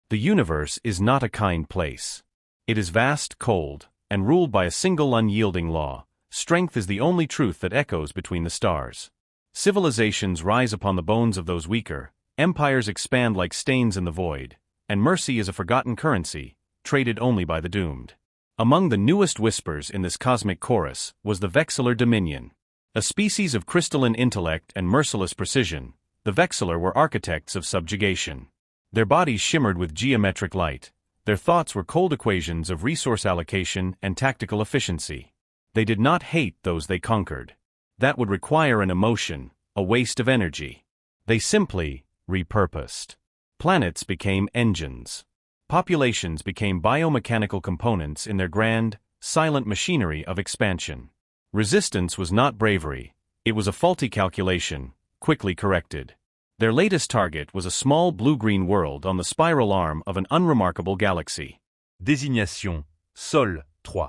The universe is not a kind place. It is vast, cold, and ruled by a single unyielding law. Strength is the only truth that echoes between the stars. Civilizations rise upon the bones of those weaker, empires expand like stains in the void, and mercy is a forgotten currency, traded only by the doomed. Among the newest whispers in this cosmic chorus was the Vexillor Dominion. A species of crystalline intellect and merciless precision, the Vexillor were architects of subjugation. Their bodies shimmered with geometric light. Their thoughts were cold equations of resource allocation and tactical efficiency. They did not hate those they conquered. That would require an emotion, a waste of energy. They simply repurposed. Planets became engines. Populations became biomechanical components in their grand, silent machinery of expansion. Resistance was not bravery, it was a faulty calculation, quickly corrected. Their latest target was a small blue-green world on the spiral arm of an unremarkable galaxy. Désignation: Sol 3.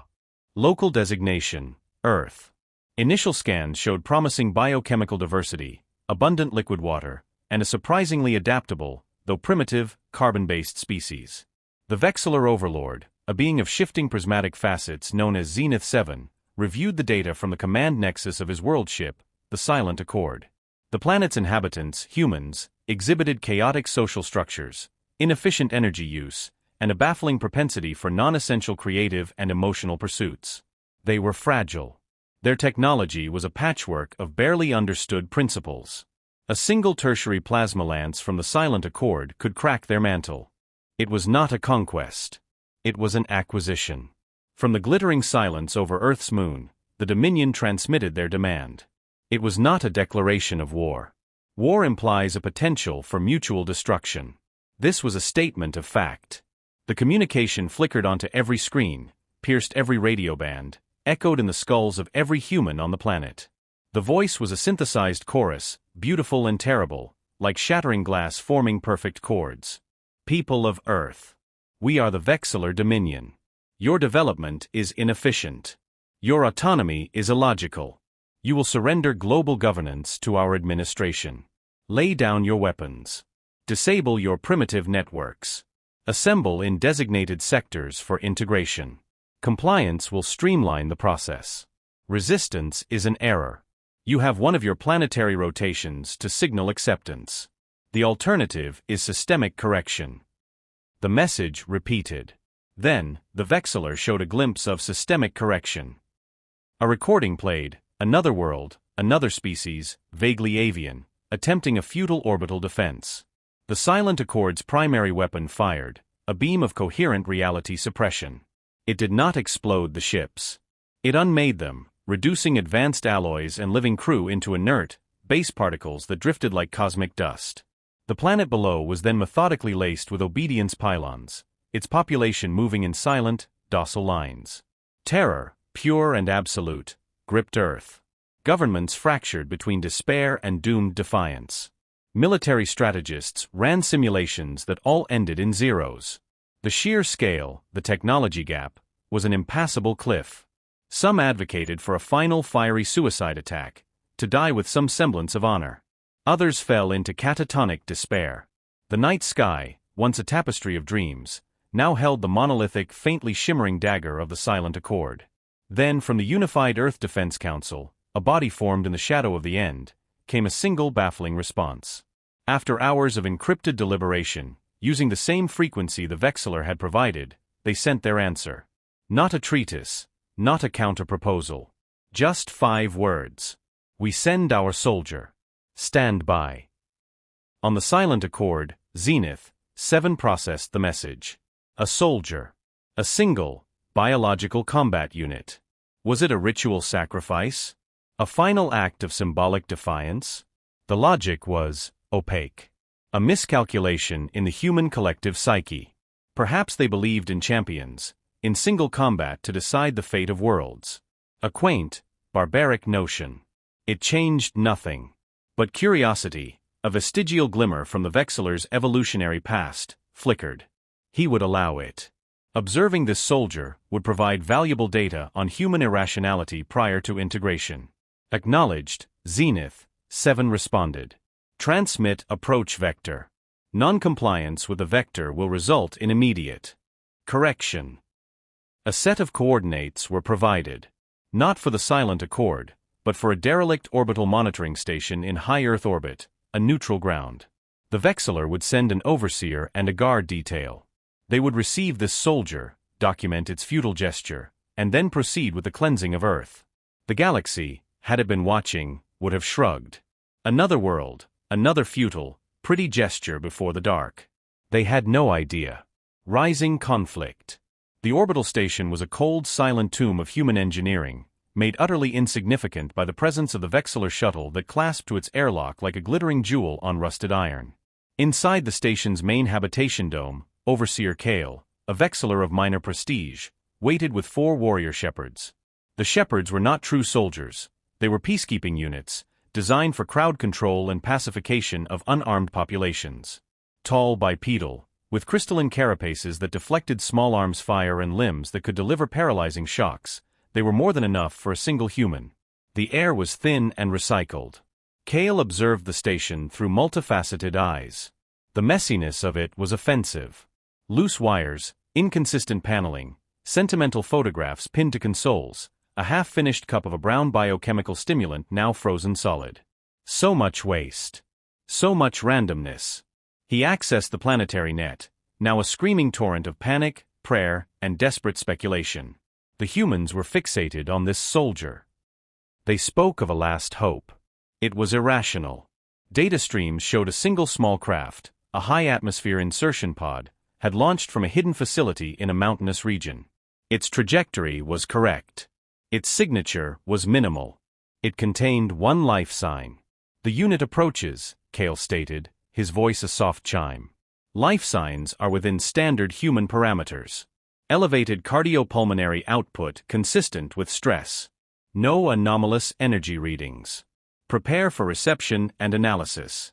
Local designation: Earth. Initial scans showed promising biochemical diversity, abundant liquid water, and a surprisingly adaptable, though primitive, carbon-based species. The Vexillor Overlord, a being of shifting prismatic facets known as Zenith 7, reviewed the data from the command nexus of his world ship, the Silent Accord. The planet's inhabitants, humans, exhibited chaotic social structures, inefficient energy use, and a baffling propensity for non-essential creative and emotional pursuits. They were fragile. Their technology was a patchwork of barely understood principles. A single tertiary plasma lance from the Silent Accord could crack their mantle. It was not a conquest. It was an acquisition. From the glittering silence over Earth's moon, the Dominion transmitted their demand. It was not a declaration of war. War implies a potential for mutual destruction. This was a statement of fact. The communication flickered onto every screen, pierced every radio band, echoed in the skulls of every human on the planet. The voice was a synthesized chorus, beautiful and terrible, like shattering glass forming perfect chords. People of Earth. We are the Vexillor Dominion. Your development is inefficient. Your autonomy is illogical. You will surrender global governance to our administration. Lay down your weapons. Disable your primitive networks. Assemble in designated sectors for integration. Compliance will streamline the process. Resistance is an error. You have one of your planetary rotations to signal acceptance. The alternative is systemic correction. The message repeated. Then, the Vexillor showed a glimpse of systemic correction. A recording played, another world, another species, vaguely avian, attempting a futile orbital defense. The Silent Accord's primary weapon fired, a beam of coherent reality suppression. It did not explode the ships. It unmade them, reducing advanced alloys and living crew into inert, base particles that drifted like cosmic dust. The planet below was then methodically laced with obedience pylons, its population moving in silent, docile lines. Terror, pure and absolute, gripped Earth. Governments fractured between despair and doomed defiance. Military strategists ran simulations that all ended in zeros. The sheer scale, the technology gap, was an impassable cliff. Some advocated for a final fiery suicide attack, to die with some semblance of honor. Others fell into catatonic despair. The night sky, once a tapestry of dreams, now held the monolithic, faintly shimmering dagger of the Silent Accord. Then, from the Unified Earth Defense Council, a body formed in the shadow of the end, came a single baffling response. After hours of encrypted deliberation, using the same frequency the Vexillor had provided, they sent their answer. Not a treatise, not a counter-proposal. Just 5 words. We send our soldier. Stand by. On the Silent Accord, Zenith 7 processed the message. A soldier. A single, biological combat unit. Was it a ritual sacrifice? A final act of symbolic defiance? The logic was opaque. A miscalculation in the human collective psyche. Perhaps they believed in champions, in single combat to decide the fate of worlds. A quaint, barbaric notion. It changed nothing. But curiosity, a vestigial glimmer from the Vexillor's evolutionary past, flickered. He would allow it. Observing this soldier would provide valuable data on human irrationality prior to integration. Acknowledged, Zenith 7 responded. Transmit approach vector. Non-compliance with the vector will result in immediate correction. A set of coordinates were provided. Not for the silent accord, but for a derelict orbital monitoring station in high Earth orbit, a neutral ground. The Vexillor would send an overseer and a guard detail. They would receive this soldier, document its futile gesture, and then proceed with the cleansing of Earth. The galaxy, had it been watching, would have shrugged. Another world, another futile, pretty gesture before the dark. They had no idea. Rising conflict. The orbital station was a cold, silent tomb of human engineering, made utterly insignificant by the presence of the Vexillor shuttle that clasped to its airlock like a glittering jewel on rusted iron. Inside the station's main habitation dome, Overseer Kale, a Vexillor of minor prestige, waited with 4 warrior shepherds. The shepherds were not true soldiers. They were peacekeeping units, designed for crowd control and pacification of unarmed populations. Tall bipedal, with crystalline carapaces that deflected small arms fire and limbs that could deliver paralyzing shocks, they were more than enough for a single human. The air was thin and recycled. Kale observed the station through multifaceted eyes. The messiness of it was offensive. Loose wires, inconsistent paneling, sentimental photographs pinned to consoles, a half-finished cup of a brown biochemical stimulant now frozen solid. So much waste. So much randomness. He accessed the planetary net, now a screaming torrent of panic, prayer, and desperate speculation. The humans were fixated on this soldier. They spoke of a last hope. It was irrational. Data streams showed a single small craft, a high-atmosphere insertion pod, had launched from a hidden facility in a mountainous region. Its trajectory was correct. Its signature was minimal. It contained one life sign. The unit approaches, Kale stated, his voice a soft chime. Life signs are within standard human parameters. Elevated cardiopulmonary output consistent with stress. No anomalous energy readings. Prepare for reception and analysis.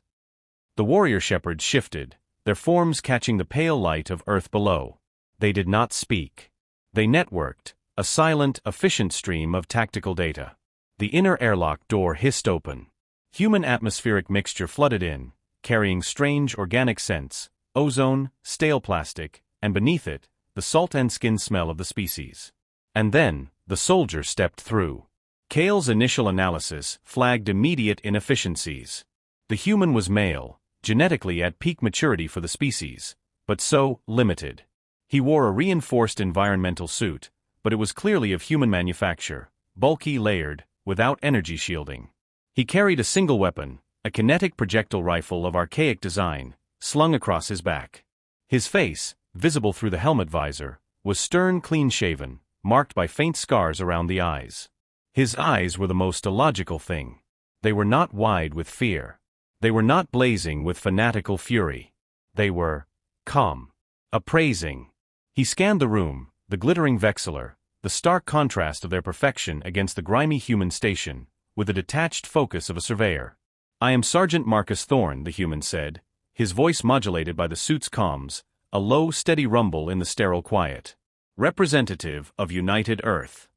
The warrior shepherds shifted, their forms catching the pale light of Earth below. They did not speak. They networked, a silent, efficient stream of tactical data. The inner airlock door hissed open. Human atmospheric mixture flooded in, carrying strange organic scents, ozone, stale plastic, and beneath it, the salt and skin smell of the species. And then, the soldier stepped through. Kale's initial analysis flagged immediate inefficiencies. The human was male, genetically at peak maturity for the species, but so limited. He wore a reinforced environmental suit, but it was clearly of human manufacture, bulky, layered, without energy shielding. He carried a single weapon, a kinetic projectile rifle of archaic design, slung across his back. His face, visible through the helmet visor, was stern, clean-shaven, marked by faint scars around the eyes. His eyes were the most illogical thing. They were not wide with fear. They were not blazing with fanatical fury. They were calm, appraising. He scanned the room, the glittering Vexillor, the stark contrast of their perfection against the grimy human station, with the detached focus of a surveyor. "I am Sergeant Marcus Thorne," the human said, his voice modulated by the suit's comms, a low, steady rumble in the sterile quiet. "Representative of United Earth."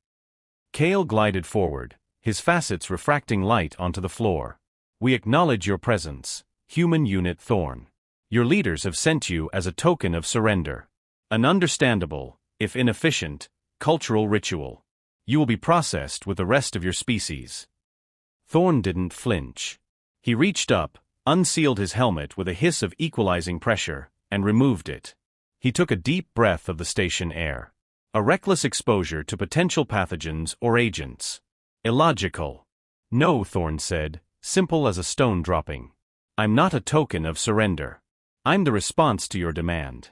Kale glided forward, his facets refracting light onto the floor. "We acknowledge your presence, Human Unit Thorne. Your leaders have sent you as a token of surrender. An understandable, if inefficient, cultural ritual. You will be processed with the rest of your species." Thorne didn't flinch. He reached up, unsealed his helmet with a hiss of equalizing pressure, and removed it. He took a deep breath of the station air. A reckless exposure to potential pathogens or agents. Illogical. "No," Thorne said, simple as a stone dropping. "I'm not a token of surrender. I'm the response to your demand."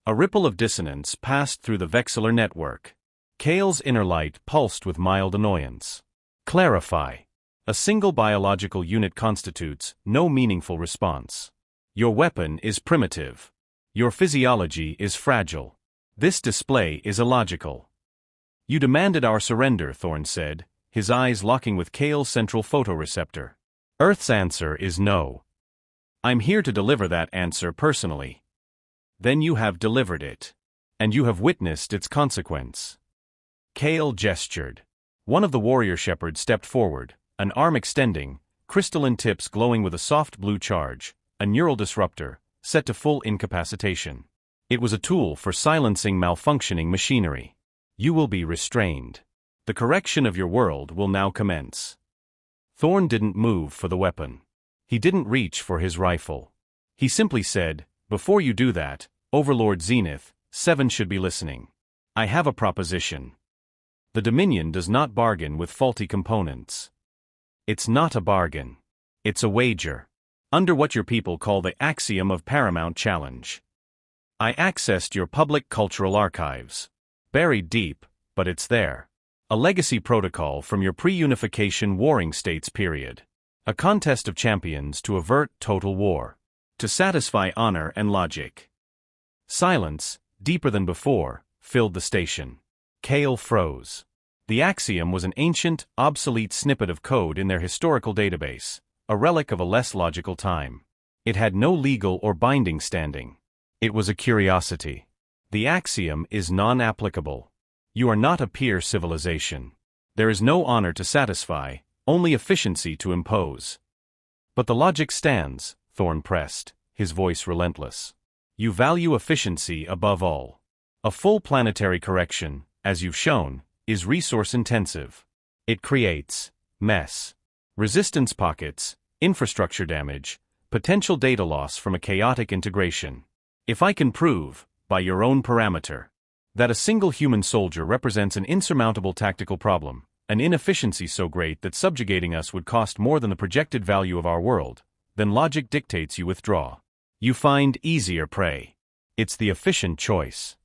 A ripple of dissonance passed through the Vexillor network. Kale's inner light pulsed with mild annoyance. "Clarify. A single biological unit constitutes no meaningful response. Your weapon is primitive. Your physiology is fragile. This display is illogical." "You demanded our surrender," Thorne said, his eyes locking with Kale's central photoreceptor. "Earth's answer is no. I'm here to deliver that answer personally." "Then you have delivered it. And you have witnessed its consequence." Kale gestured. One of the warrior shepherds stepped forward, an arm extending, crystalline tips glowing with a soft blue charge, a neural disruptor, set to full incapacitation. It was a tool for silencing malfunctioning machinery. You will be restrained. The correction of your world will now commence. Thorn didn't move for the weapon. He didn't reach for his rifle. He simply said, "Before you do that, Overlord Zenith, 7 should be listening. I have a proposition. The Dominion does not bargain with faulty components. It's not a bargain. It's a wager. Under what your people call the axiom of paramount challenge. I accessed your public cultural archives. Buried deep, but it's there. A legacy protocol from your pre-unification warring states period. A contest of champions to avert total war. To satisfy honor and logic." Silence, deeper than before, filled the station. Kale froze. The axiom was an ancient, obsolete snippet of code in their historical database, a relic of a less logical time. It had no legal or binding standing. It was a curiosity. The axiom is non-applicable. You are not a peer civilization. There is no honor to satisfy, only efficiency to impose. But the logic stands, Thorn pressed, his voice relentless. You value efficiency above all. A full planetary correction, as you've shown, is resource-intensive. It creates mess, resistance pockets, infrastructure damage, potential data loss from a chaotic integration. If I can prove, by your own parameter, that a single human soldier represents an insurmountable tactical problem, an inefficiency so great that subjugating us would cost more than the projected value of our world, then logic dictates you withdraw. You find easier prey. It's the efficient choice.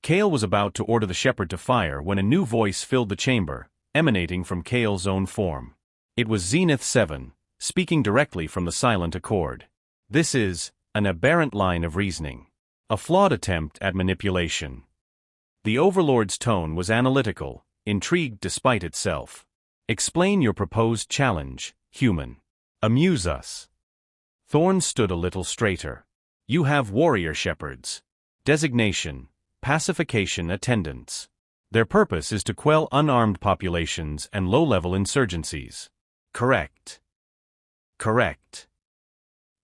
Kale was about to order the shepherd to fire when a new voice filled the chamber, emanating from Kale's own form. It was Zenith 7, speaking directly from the silent accord. This is an aberrant line of reasoning. A flawed attempt at manipulation. The Overlord's tone was analytical, intrigued despite itself. Explain your proposed challenge, human. Amuse us. Thorn stood a little straighter. You have warrior shepherds. Designation, pacification attendants. Their purpose is to quell unarmed populations and low-level insurgencies. Correct. Correct.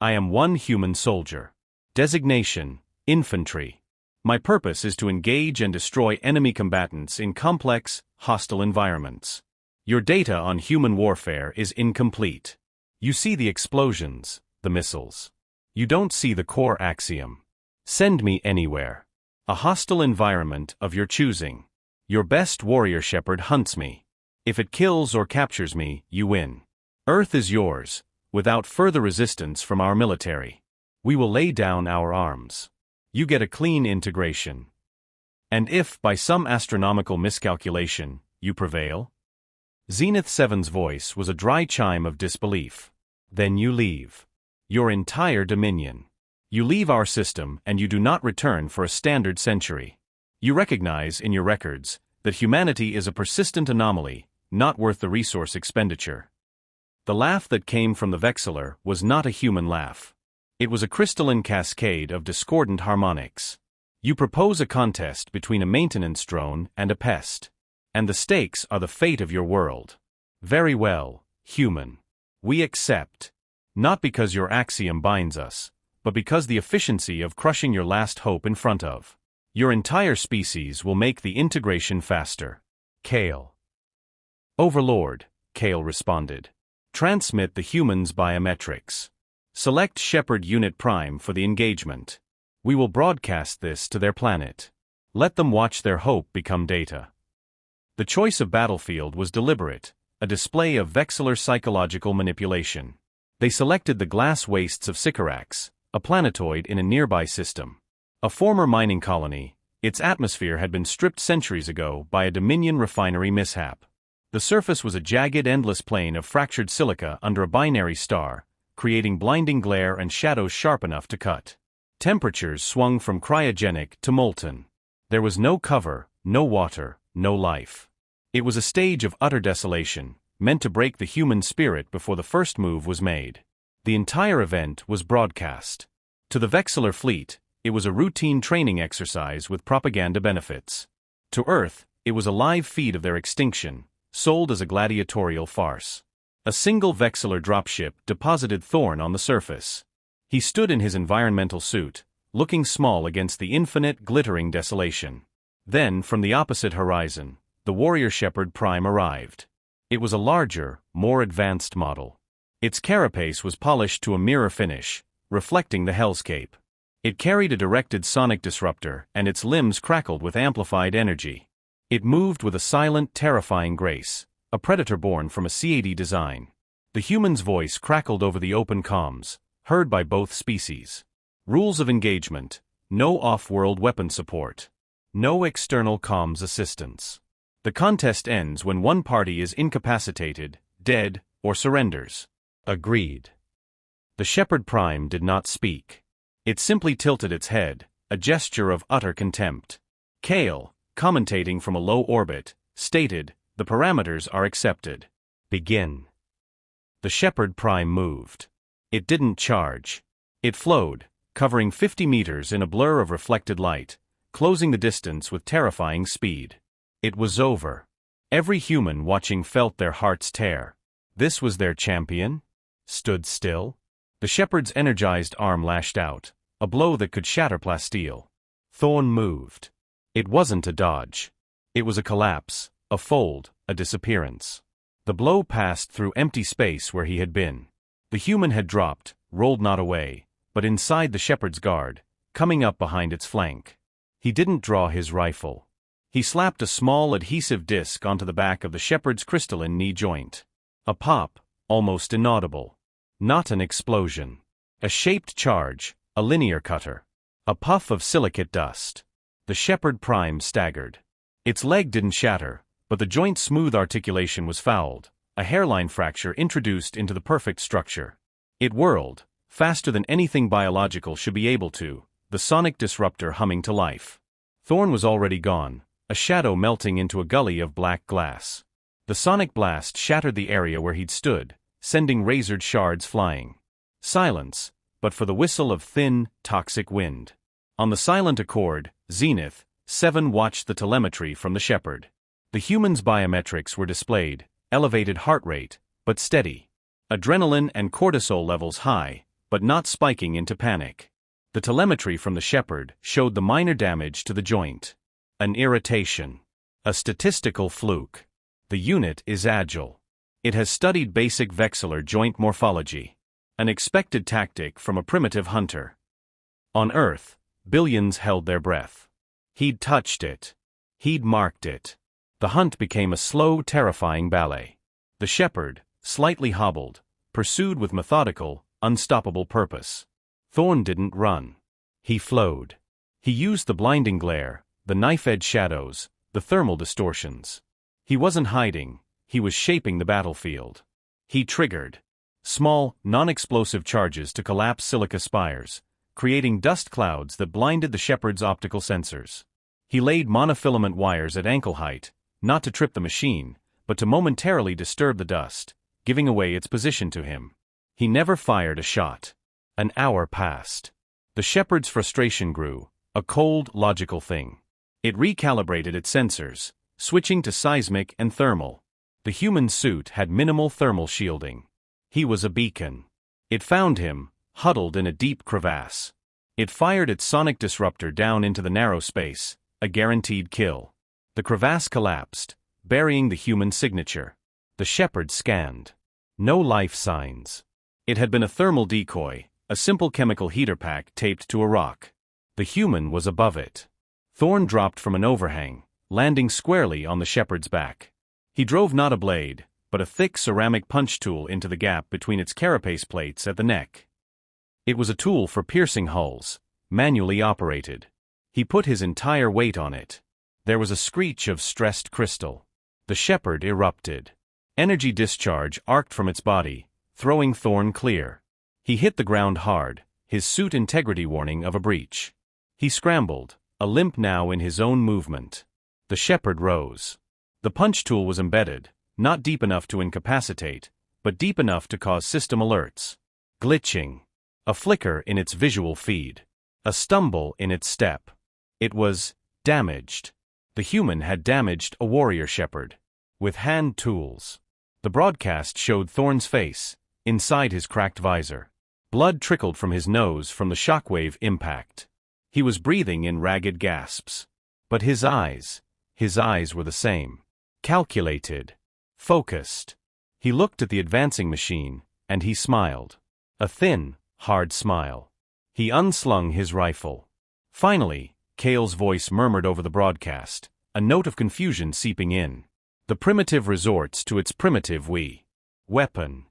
I am one human soldier. Designation, infantry. My purpose is to engage and destroy enemy combatants in complex, hostile environments. Your data on human warfare is incomplete. You see the explosions, the missiles. You don't see the core axiom. Send me anywhere. A hostile environment of your choosing. Your best warrior shepherd hunts me. If it kills or captures me, you win. Earth is yours, without further resistance from our military. We will lay down our arms. You get a clean integration. And if, by some astronomical miscalculation, you prevail? Zenith 7's voice was a dry chime of disbelief. Then you leave. Your entire dominion. You leave our system and you do not return for a standard century. You recognize in your records that humanity is a persistent anomaly, not worth the resource expenditure. The laugh that came from the Vexillor was not a human laugh. It was a crystalline cascade of discordant harmonics. You propose a contest between a maintenance drone and a pest. And the stakes are the fate of your world. Very well, human. We accept. Not because your axiom binds us, but because the efficiency of crushing your last hope in front of your entire species will make the integration faster. Kale. Overlord, Kale responded. Transmit the humans' biometrics. Select Shepherd Unit Prime for the engagement. We will broadcast this to their planet. Let them watch their hope become data. The choice of battlefield was deliberate, a display of Vexillor psychological manipulation. They selected the glass wastes of Sycorax, a planetoid in a nearby system. A former mining colony, its atmosphere had been stripped centuries ago by a Dominion refinery mishap. The surface was a jagged, endless plane of fractured silica under a binary star, creating blinding glare and shadows sharp enough to cut. Temperatures swung from cryogenic to molten. There was no cover, no water, no life. It was a stage of utter desolation, meant to break the human spirit before the first move was made. The entire event was broadcast. To the Vexillor fleet, it was a routine training exercise with propaganda benefits. To Earth, it was a live feed of their extinction, sold as a gladiatorial farce. A single Vexillor dropship deposited Thorn on the surface. He stood in his environmental suit, looking small against the infinite, glittering desolation. Then, from the opposite horizon, the warrior shepherd prime arrived. It was a larger, more advanced model. Its carapace was polished to a mirror finish, reflecting the hellscape. It carried a directed sonic disruptor, and its limbs crackled with amplified energy. It moved with a silent, terrifying grace, a predator born from a C-80 design. The human's voice crackled over the open comms, heard by both species. Rules of engagement: no off-world weapon support. No external comms assistance. The contest ends when one party is incapacitated, dead, or surrenders. Agreed. The Shepherd Prime did not speak. It simply tilted its head, a gesture of utter contempt. Kale, commentating from a low orbit, stated, "The parameters are accepted. Begin." The Shepherd Prime moved. It didn't charge. It flowed, covering 50 meters in a blur of reflected light, closing the distance with terrifying speed. It was over. Every human watching felt their hearts tear. This was their champion? Stood still? The shepherd's energized arm lashed out, a blow that could shatter plasteel. Thorn moved. It wasn't a dodge. It was a collapse, a fold, a disappearance. The blow passed through empty space where he had been. The human had dropped, rolled not away, but inside the shepherd's guard, coming up behind its flank. He didn't draw his rifle. He slapped a small adhesive disc onto the back of the shepherd's crystalline knee joint. A pop, almost inaudible. Not an explosion. A shaped charge, a linear cutter. A puff of silicate dust. The Shepherd Prime staggered. Its leg didn't shatter, but the joint's smooth articulation was fouled, a hairline fracture introduced into the perfect structure. It whirled, faster than anything biological should be able to, the sonic disruptor humming to life. Thorn was already gone, a shadow melting into a gully of black glass. The sonic blast shattered the area where he'd stood, sending razored shards flying. Silence, but for the whistle of thin, toxic wind. On the silent accord, Zenith, 7 watched the telemetry from the shepherd. The human's biometrics were displayed, elevated heart rate, but steady. Adrenaline and cortisol levels high, but not spiking into panic. The telemetry from the shepherd showed the minor damage to the joint. An irritation. A statistical fluke. The unit is agile. It has studied basic vexillar joint morphology. An expected tactic from a primitive hunter. On Earth, billions held their breath. He'd touched it. He'd marked it. The hunt became a slow, terrifying ballet. The shepherd, slightly hobbled, pursued with methodical, unstoppable purpose. Thorn didn't run. He flowed. He used the blinding glare, the knife-edge shadows, the thermal distortions. He wasn't hiding, he was shaping the battlefield. He triggered small, non-explosive charges to collapse silica spires, creating dust clouds that blinded the shepherd's optical sensors. He laid monofilament wires at ankle height, not to trip the machine, but to momentarily disturb the dust, giving away its position to him. He never fired a shot. An hour passed. The shepherd's frustration grew, a cold, logical thing. It recalibrated its sensors, switching to seismic and thermal. The human suit had minimal thermal shielding. He was a beacon. It found him, huddled in a deep crevasse. It fired its sonic disruptor down into the narrow space, a guaranteed kill. The crevasse collapsed, burying the human signature. The shepherd scanned. No life signs. It had been a thermal decoy, a simple chemical heater pack taped to a rock. The human was above it. Thorn dropped from an overhang, landing squarely on the shepherd's back. He drove not a blade, but a thick ceramic punch tool into the gap between its carapace plates at the neck. It was a tool for piercing hulls, manually operated. He put his entire weight on it. There was a screech of stressed crystal. The shepherd erupted. Energy discharge arced from its body, throwing Thorn clear. He hit the ground hard, his suit integrity warning of a breach. He scrambled, a limp now in his own movement. The shepherd rose. The punch tool was embedded, not deep enough to incapacitate, but deep enough to cause system alerts. Glitching. A flicker in its visual feed. A stumble in its step. It was damaged. The human had damaged a warrior shepherd. With hand tools. The broadcast showed Thorn's face, inside his cracked visor. Blood trickled from his nose from the shockwave impact. He was breathing in ragged gasps. But his eyes were the same. Calculated. Focused. He looked at the advancing machine, and he smiled. A thin, hard smile. He unslung his rifle. Finally, Cale's voice murmured over the broadcast, a note of confusion seeping in. The primitive resorts to its primitive weapon.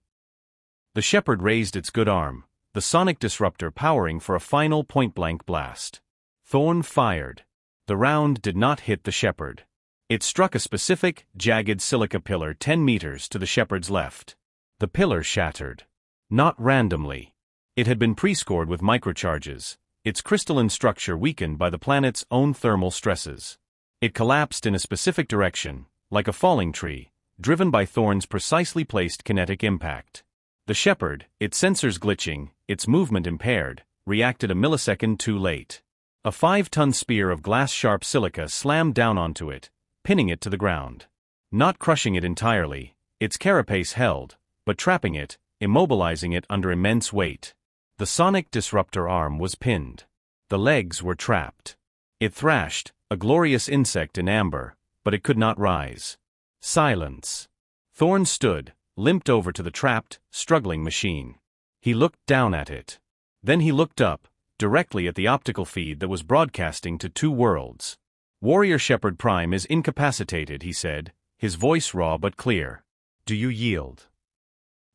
The Shepherd raised its good arm, the sonic disruptor powering for a final point-blank blast. Thorn fired. The round did not hit the Shepherd. It struck a specific, jagged silica pillar 10 meters to the Shepherd's left. The pillar shattered. Not randomly. It had been pre-scored with microcharges, its crystalline structure weakened by the planet's own thermal stresses. It collapsed in a specific direction, like a falling tree, driven by Thorn's precisely placed kinetic impact. The Shepherd, its sensors glitching, its movement impaired, reacted a millisecond too late. A 5-ton spear of glass-sharp silica slammed down onto it, pinning it to the ground. Not crushing it entirely, its carapace held, but trapping it, immobilizing it under immense weight. The sonic disruptor arm was pinned. The legs were trapped. It thrashed, a glorious insect in amber, but it could not rise. Silence. Thorn stood, limped over to the trapped, struggling machine. He looked down at it. Then he looked up, directly at the optical feed that was broadcasting to 2 worlds. Warrior Shepherd Prime is incapacitated, he said, his voice raw but clear. Do you yield?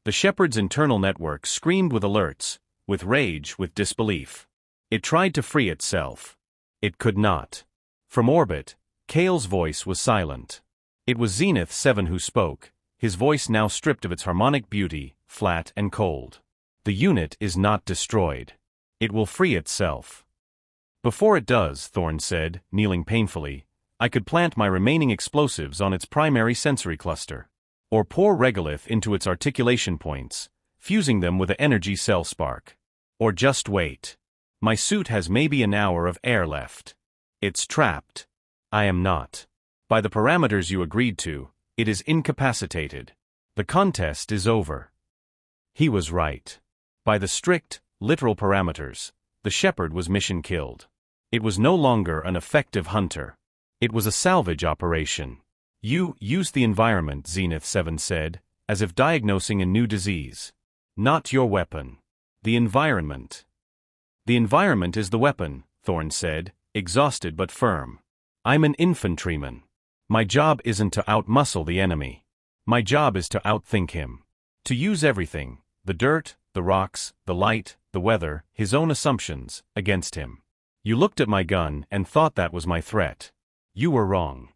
The Shepherd's internal network screamed with alerts, with rage, with disbelief. It tried to free itself. It could not. From orbit, Cale's voice was silent. It was Zenith 7 who spoke, his voice now stripped of its harmonic beauty, flat and cold. The unit is not destroyed. It will free itself. Before it does, Thorn said, kneeling painfully, I could plant my remaining explosives on its primary sensory cluster. Or pour regolith into its articulation points, fusing them with an energy cell spark. Or just wait. My suit has maybe an hour of air left. It's trapped. I am not. By the parameters you agreed to, it is incapacitated. The contest is over. He was right. By the strict, literal parameters, the Shepherd was mission killed. It was no longer an effective hunter. It was a salvage operation. You use the environment, Zenith 7 said, as if diagnosing a new disease. Not your weapon. The environment. The environment is the weapon, Thorn said, exhausted but firm. I'm an infantryman. My job isn't to outmuscle the enemy. My job is to outthink him. To use everything, the dirt, the rocks, the light, the weather, his own assumptions, against him. You looked at my gun and thought that was my threat. You were wrong.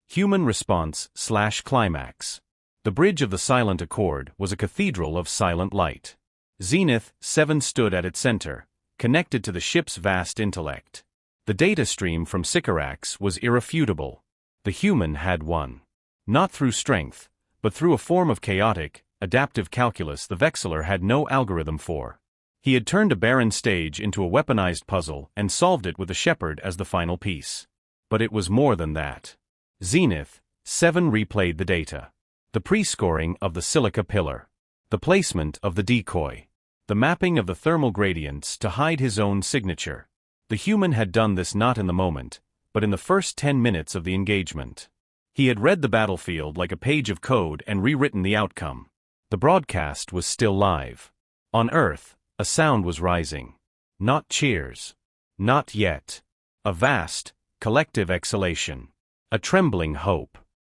Human response/climax. The bridge of the silent accord was a cathedral of silent light. Zenith 7 stood at its center, connected to the ship's vast intellect. The data stream from Sycorax was irrefutable. The human had won. Not through strength, but through a form of chaotic, adaptive calculus the Vexillor had no algorithm for. He had turned a barren stage into a weaponized puzzle and solved it with the Shepherd as the final piece. But it was more than that. Zenith 7 replayed the data. The pre-scoring of the silica pillar. The placement of the decoy. The mapping of the thermal gradients to hide his own signature. The human had done this not in the moment, but in the first 10 minutes of the engagement. He had read the battlefield like a page of code and rewritten the outcome. The broadcast was still live. On Earth, a sound was rising. Not cheers. Not yet. A vast, collective exhalation. A trembling hope.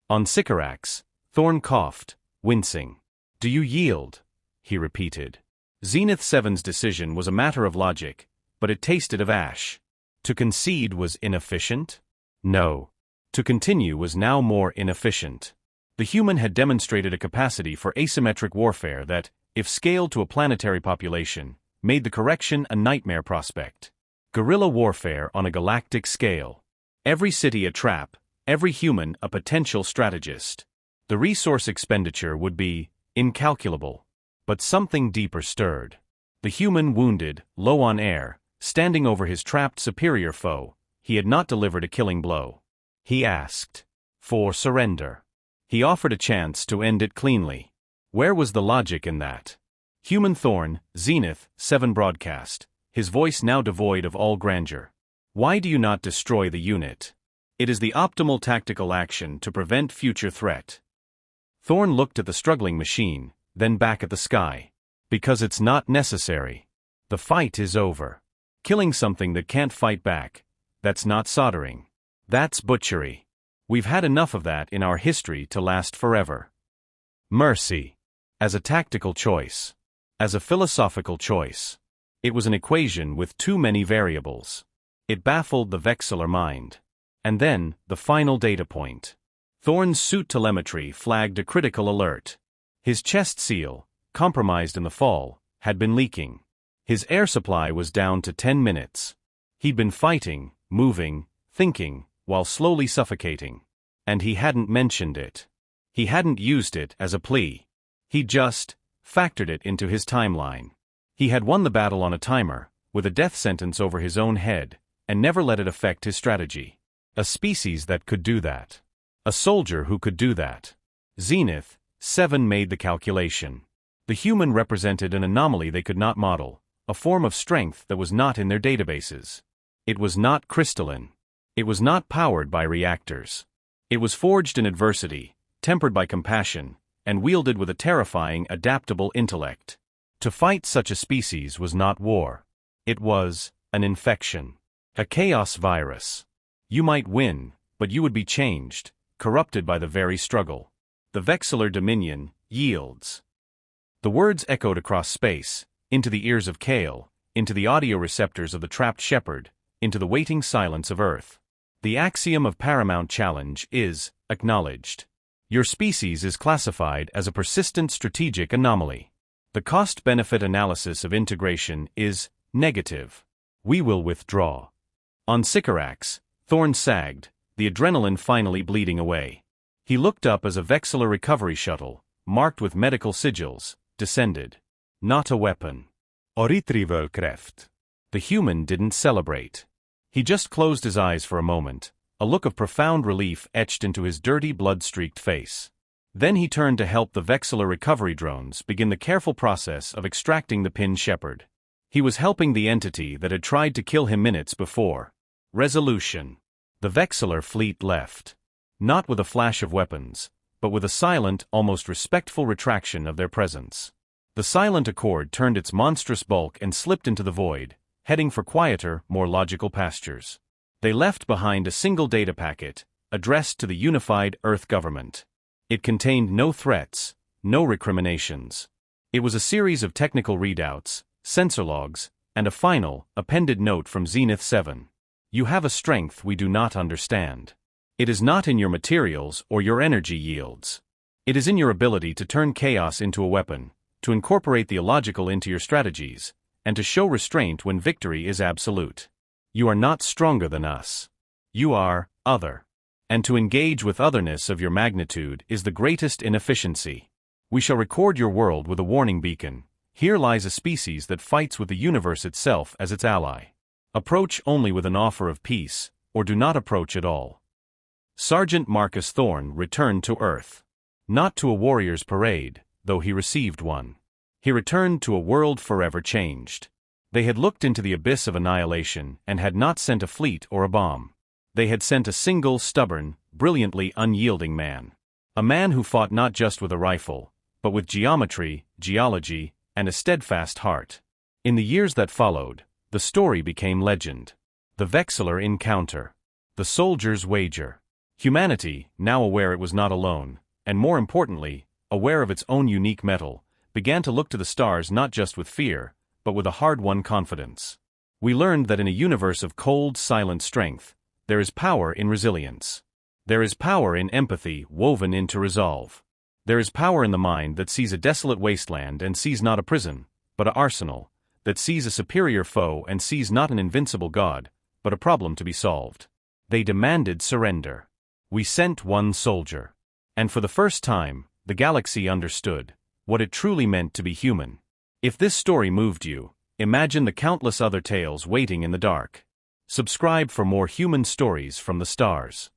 On Sycorax, Thorn coughed, wincing. Do you yield? He repeated. Zenith 7's decision was a matter of logic, but it tasted of ash. To concede was inefficient? No. To continue was now more inefficient. The human had demonstrated a capacity for asymmetric warfare that, if scaled to a planetary population, made the correction a nightmare prospect. Guerrilla warfare on a galactic scale. Every city a trap, every human a potential strategist. The resource expenditure would be incalculable. But something deeper stirred. The human wounded, low on air, standing over his trapped superior foe, he had not delivered a killing blow. He asked for surrender. He offered a chance to end it cleanly. Where was the logic in that? Human Thorn, Zenith, 7 broadcast, his voice now devoid of all grandeur. Why do you not destroy the unit? It is the optimal tactical action to prevent future threat. Thorn looked at the struggling machine, then back at the sky. Because it's not necessary. The fight is over. Killing something that can't fight back, that's not soldering. That's butchery. We've had enough of that in our history to last forever. Mercy. As a tactical choice. As a philosophical choice. It was an equation with too many variables. It baffled the Vexillor mind. And then, the final data point. Thorn's suit telemetry flagged a critical alert. His chest seal, compromised in the fall, had been leaking. His air supply was down to 10 minutes. He'd been fighting, moving, thinking, while slowly suffocating. And he hadn't mentioned it. He hadn't used it as a plea. He just factored it into his timeline. He had won the battle on a timer, with a death sentence over his own head, and never let it affect his strategy. A species that could do that. A soldier who could do that. Zenith, 7 made the calculation. The human represented an anomaly they could not model, a form of strength that was not in their databases. It was not crystalline. It was not powered by reactors. It was forged in adversity, tempered by compassion, and wielded with a terrifying, adaptable intellect. To fight such a species was not war. It was an infection. A chaos virus. You might win, but you would be changed, corrupted by the very struggle. The Vexillor Dominion yields. The words echoed across space, into the ears of Kale, into the audio receptors of the trapped shepherd, into the waiting silence of Earth. The axiom of paramount challenge is acknowledged. Your species is classified as a persistent strategic anomaly. The cost-benefit analysis of integration is negative. We will withdraw. On Sycorax, Thorn sagged, the adrenaline finally bleeding away. He looked up as a Vexillor recovery shuttle, marked with medical sigils, descended. Not a weapon. Retrievalkraft. The human didn't celebrate. He just closed his eyes for a moment, a look of profound relief etched into his dirty blood-streaked face. Then he turned to help the Vexillor recovery drones begin the careful process of extracting the pinned shepherd. He was helping the entity that had tried to kill him minutes before. Resolution. The Vexillor fleet left. Not with a flash of weapons, but with a silent, almost respectful retraction of their presence. The silent accord turned its monstrous bulk and slipped into the void, heading for quieter, more logical pastures. They left behind a single data packet, addressed to the unified Earth government. It contained no threats, no recriminations. It was a series of technical readouts, sensor logs, and a final, appended note from Zenith 7. You have a strength we do not understand. It is not in your materials or your energy yields. It is in your ability to turn chaos into a weapon, to incorporate the illogical into your strategies, and to show restraint when victory is absolute. You are not stronger than us. You are other. And to engage with otherness of your magnitude is the greatest inefficiency. We shall record your world with a warning beacon. Here lies a species that fights with the universe itself as its ally. Approach only with an offer of peace, or do not approach at all. Sergeant Marcus Thorn returned to Earth. Not to a warrior's parade, though he received one. He returned to a world forever changed. They had looked into the abyss of annihilation and had not sent a fleet or a bomb. They had sent a single, stubborn, brilliantly unyielding man. A man who fought not just with a rifle, but with geometry, geology, and a steadfast heart. In the years that followed, the story became legend. The Vexillor encounter. The soldier's wager. Humanity, now aware it was not alone, and more importantly, aware of its own unique mettle, began to look to the stars not just with fear, but with a hard-won confidence. We learned that in a universe of cold, silent strength, there is power in resilience. There is power in empathy woven into resolve. There is power in the mind that sees a desolate wasteland and sees not a prison, but an arsenal, that sees a superior foe and sees not an invincible god, but a problem to be solved. They demanded surrender. We sent one soldier. And for the first time, the galaxy understood what it truly meant to be human. If this story moved you, imagine the countless other tales waiting in the dark. Subscribe for more human stories from the stars.